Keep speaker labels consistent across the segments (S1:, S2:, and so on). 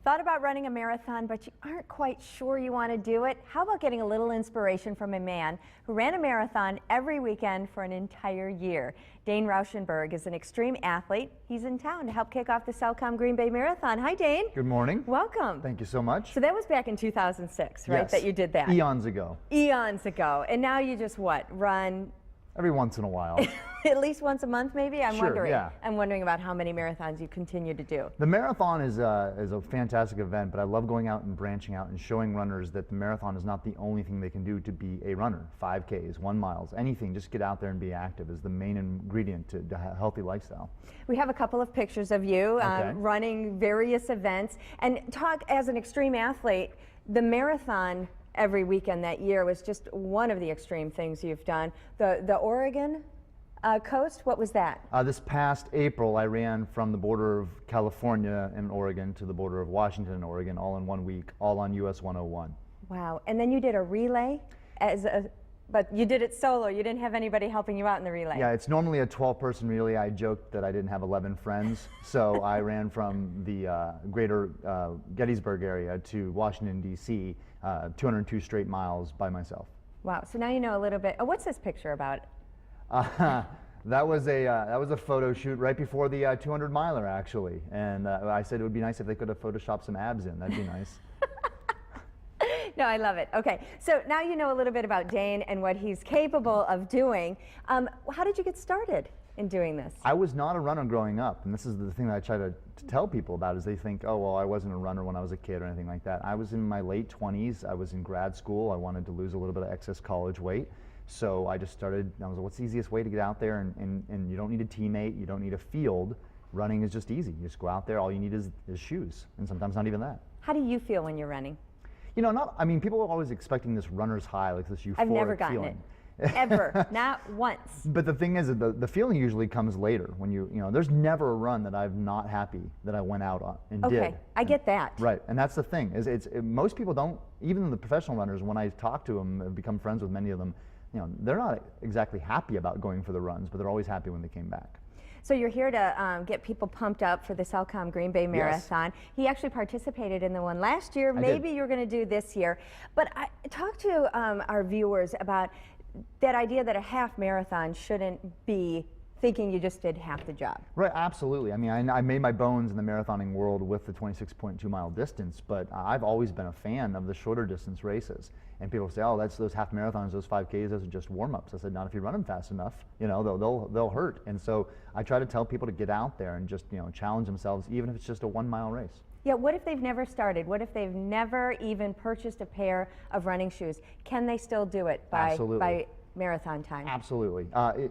S1: Thought about running a marathon, but you aren't quite sure you want to do it? How about getting a little inspiration from a man who ran a marathon every weekend for an entire year? Dane Rauschenberg is an extreme athlete. He's in town to help kick off the Salcom Green Bay Marathon. Hi, Dane.
S2: Good morning.
S1: Welcome.
S2: Thank you so much.
S1: So that was back in 2006, right,
S2: yes.
S1: that you did that?
S2: Eons ago.
S1: Eons ago. And now you just what? Run?
S2: Every once in a while.
S1: At least once a month, maybe? I'm
S2: Sure,
S1: wondering.
S2: yeah.
S1: I'm wondering about how many marathons you continue to do.
S2: The marathon is a fantastic event, but I love going out and branching out and showing runners that the marathon is not the only thing they can do to be a runner. 5Ks, 1 miles, anything. Just get out there and be active is the main ingredient to a healthy lifestyle.
S1: We have a couple of pictures of you
S2: Okay.
S1: running various events. And talk as an extreme athlete, the marathon every weekend that year was just one of the extreme things you've done. The Oregon coast, what was that?
S2: This past April, I ran from the border of California and Oregon to the border of Washington and Oregon, all in 1 week, all on US 101.
S1: Wow. And then you did a relay, but you did it solo. You didn't have anybody helping you out in the relay.
S2: Yeah, it's normally a 12-person relay. I joked that I didn't have 11 friends, so I ran from the greater Gettysburg area to Washington, D.C., 202 straight miles by myself.
S1: Wow. So now you know a little bit. Oh, what's this picture about?
S2: That was a photo shoot right before the 200-miler, actually, and I said it would be nice if they could have photoshopped some abs in. That'd be nice.
S1: No, I love it. Okay, so now you know a little bit about Dane and what he's capable of doing. How did you get started in doing this?
S2: I was not a runner growing up, and this is the thing that I try to tell people about is they think, oh, well, I wasn't a runner when I was a kid or anything like that. I was in my late 20s. I was in grad school. I wanted to lose a little bit of excess college weight. So I just started, I was like, what's the easiest way to get out there? And you don't need a teammate. You don't need a field. Running is just easy. You just go out there. All you need is shoes, and sometimes not even that.
S1: How do you feel when you're running?
S2: You know, I mean, people are always expecting this runner's high, like this euphoric feeling.
S1: I've never gotten it. Ever. Not once.
S2: But the thing is, the feeling usually comes later. When you know, there's never a run that I'm not happy that I went out on and did.
S1: Okay, I get that.
S2: Right, and that's the thing. Most people don't, even the professional runners, when I talk to them, I've become friends with many of them, you know, they're not exactly happy about going for the runs, but they're always happy when they came back. So
S1: you're here to get people pumped up for the Salcom Green Bay Marathon. Yes. He actually participated in the one last year. Maybe you're going to do this year. But talk to our viewers about that idea that a half marathon shouldn't be thinking you just did half the job.
S2: Right, absolutely. I mean, I made my bones in the marathoning world with the 26.2-mile distance, but I've always been a fan of the shorter distance races. And people say, oh, that's those half marathons, those 5Ks, those are just warm-ups. I said, not if you run them fast enough, you know, they'll hurt. And so I try to tell people to get out there and just, you know, challenge themselves, even if it's just a 1-mile race.
S1: Yeah, what if they've never started? What if they've never even purchased a pair of running shoes? Can they still do it by marathon time?
S2: Absolutely.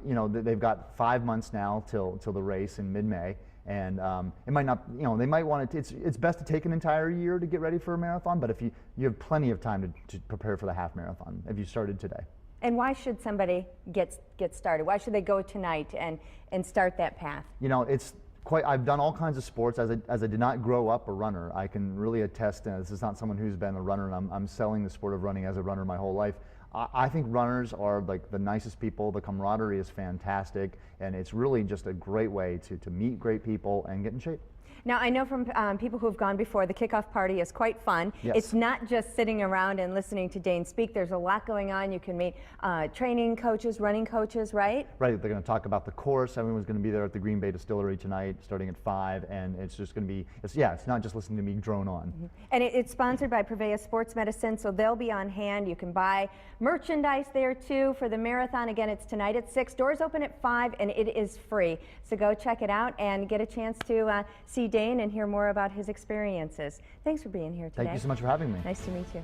S2: You know, they've got 5 months now till the race in mid-May, and it might not, you know, they might want to, it's best to take an entire year to get ready for a marathon, but if you have plenty of time to prepare for the half marathon if you started today.
S1: And why should somebody get started? Why should they go tonight and start that path?
S2: You know, I've done all kinds of sports. As I did not grow up a runner, I can really attest, and this is not someone who's been a runner, and I'm selling the sport of running as a runner my whole life. I think runners are like the nicest people. The camaraderie is fantastic, and it's really just a great way to meet great people and get in shape.
S1: Now, I know from people who have gone before, the Kickoff Party is quite fun.
S2: Yes.
S1: It's not just sitting around and listening to Dane speak. There's a lot going on. You can meet training coaches, running coaches, right? Right.
S2: They're going to talk about the course. Everyone's going to be there at the Green Bay Distillery tonight, starting at 5, and it's just going to be, it's not just listening to me drone on.
S1: Mm-hmm. And it's sponsored by Prevea Sports Medicine, so they'll be on hand. You can buy merchandise there, too, for the marathon. Again, it's tonight at 6. Doors open at 5, and it is free. So go check it out and get a chance to see Dane and hear more about his experiences. Thanks for being here today.
S2: Thank you so much for having me.
S1: Nice to meet you.